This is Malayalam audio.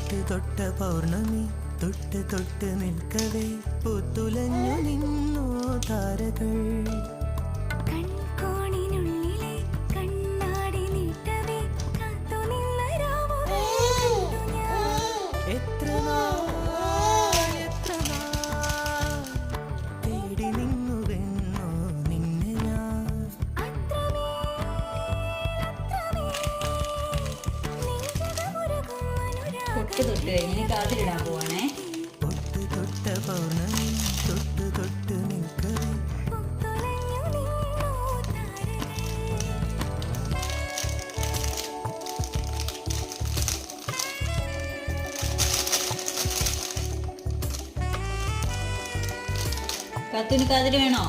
തൊട്ട് തൊട്ട പൗർണമി തൊട്ട് തൊട്ട് നിൽക്കവേ പൂത്തുലഞ്ഞു നിന്നു താരകൾ. എത്ര തേടി നിന്നുവെന്നോ നിന്നെ ഞാൻ. തൊട്ട് തൊട്ട് കഴിഞ്ഞ് കാതിലിടാൻ പോവാണേ. തൊട്ട് തൊട്ട പൗർണമി തൊട്ട് തൊട്ട് നിൽക്കവേ. കത്തുന് കാതില് വേണോ?